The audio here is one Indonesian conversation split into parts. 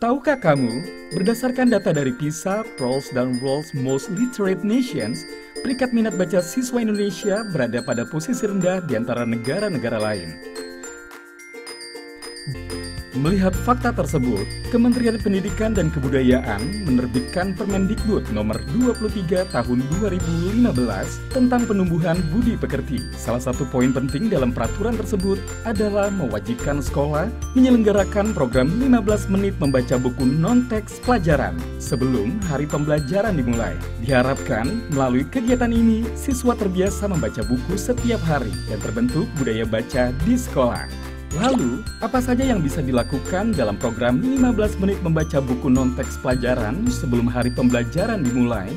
Tahukah kamu, berdasarkan data dari PISA, PIRLS, dan World's Most Literate Nations, peringkat minat baca siswa Indonesia berada pada posisi rendah di antara negara-negara lain. Melihat fakta tersebut, Kementerian Pendidikan dan Kebudayaan menerbitkan Permendikbud nomor 23 tahun 2015 tentang penumbuhan budi pekerti. Salah satu poin penting dalam peraturan tersebut adalah mewajibkan sekolah menyelenggarakan program 15 menit membaca buku non-teks pelajaran sebelum hari pembelajaran dimulai. Diharapkan melalui kegiatan ini, siswa terbiasa membaca buku setiap hari dan terbentuk budaya baca di sekolah. Lalu, apa saja yang bisa dilakukan dalam program 15 menit membaca buku non-teks pelajaran sebelum hari pembelajaran dimulai?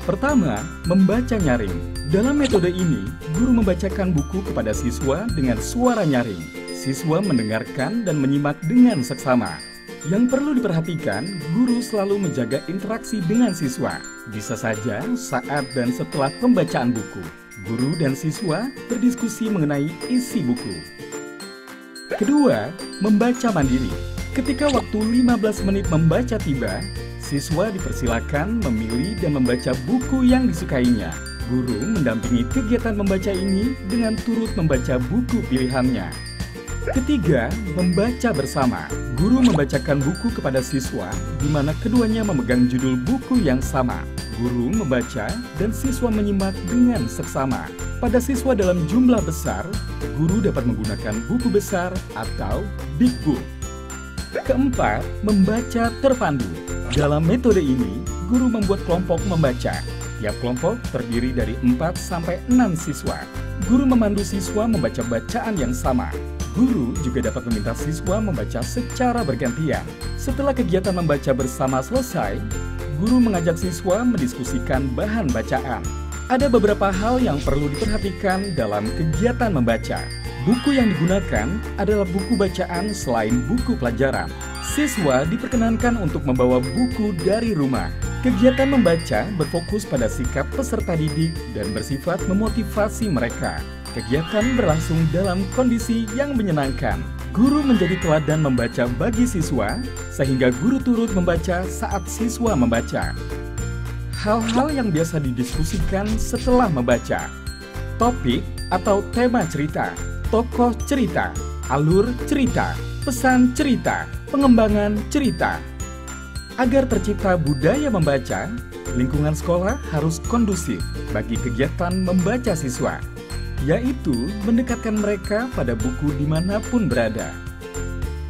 Pertama, membaca nyaring. Dalam metode ini, guru membacakan buku kepada siswa dengan suara nyaring. Siswa mendengarkan dan menyimak dengan seksama. Yang perlu diperhatikan, guru selalu menjaga interaksi dengan siswa. Bisa saja saat dan setelah pembacaan buku, guru dan siswa berdiskusi mengenai isi buku. Kedua, membaca mandiri. Ketika waktu 15 menit membaca tiba, siswa dipersilakan memilih dan membaca buku yang disukainya. Guru mendampingi kegiatan membaca ini dengan turut membaca buku pilihannya. Ketiga, membaca bersama. Guru membacakan buku kepada siswa, di mana keduanya memegang judul buku yang sama. Guru membaca dan siswa menyimak dengan seksama. Pada siswa dalam jumlah besar, guru dapat menggunakan buku besar atau big book. Keempat, membaca terpandu. Dalam metode ini, guru membuat kelompok membaca. Tiap kelompok terdiri dari 4-6 siswa. Guru memandu siswa membaca bacaan yang sama. Guru juga dapat meminta siswa membaca secara bergantian. Setelah kegiatan membaca bersama selesai, guru mengajak siswa mendiskusikan bahan bacaan. Ada beberapa hal yang perlu diperhatikan dalam kegiatan membaca. Buku yang digunakan adalah buku bacaan selain buku pelajaran. Siswa diperkenankan untuk membawa buku dari rumah. Kegiatan membaca berfokus pada sikap peserta didik dan bersifat memotivasi mereka. Kegiatan berlangsung dalam kondisi yang menyenangkan. Guru menjadi teladan membaca bagi siswa, sehingga guru turut membaca saat siswa membaca. Hal-hal yang biasa didiskusikan setelah membaca. Topik atau tema cerita, tokoh cerita, alur cerita, pesan cerita, pengembangan cerita. Agar tercipta budaya membaca, lingkungan sekolah harus kondusif bagi kegiatan membaca siswa, yaitu mendekatkan mereka pada buku dimanapun berada.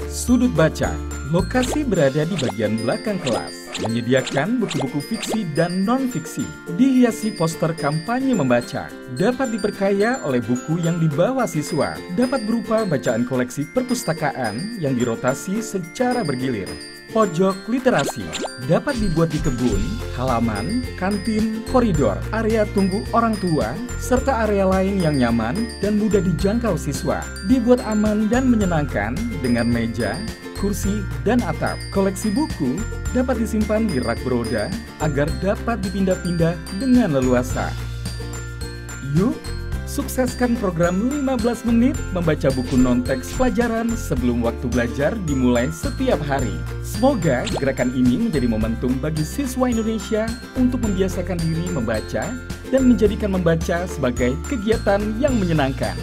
Sudut baca, lokasi berada di bagian belakang kelas. Menyediakan buku-buku fiksi dan non-fiksi. Dihiasi poster kampanye membaca. Dapat diperkaya oleh buku yang dibawa siswa. Dapat berupa bacaan koleksi perpustakaan yang dirotasi secara bergilir. Pojok literasi. Dapat dibuat di kebun, halaman, kantin, koridor, area tunggu orang tua, serta area lain yang nyaman dan mudah dijangkau siswa. Dibuat aman dan menyenangkan dengan meja, kursi, dan atap. Koleksi buku dapat disimpan di rak beroda agar dapat dipindah-pindah dengan leluasa. Yuk, sukseskan program 15 menit membaca buku non-teks pelajaran sebelum waktu belajar dimulai setiap hari. Semoga gerakan ini menjadi momentum bagi siswa Indonesia untuk membiasakan diri membaca dan menjadikan membaca sebagai kegiatan yang menyenangkan.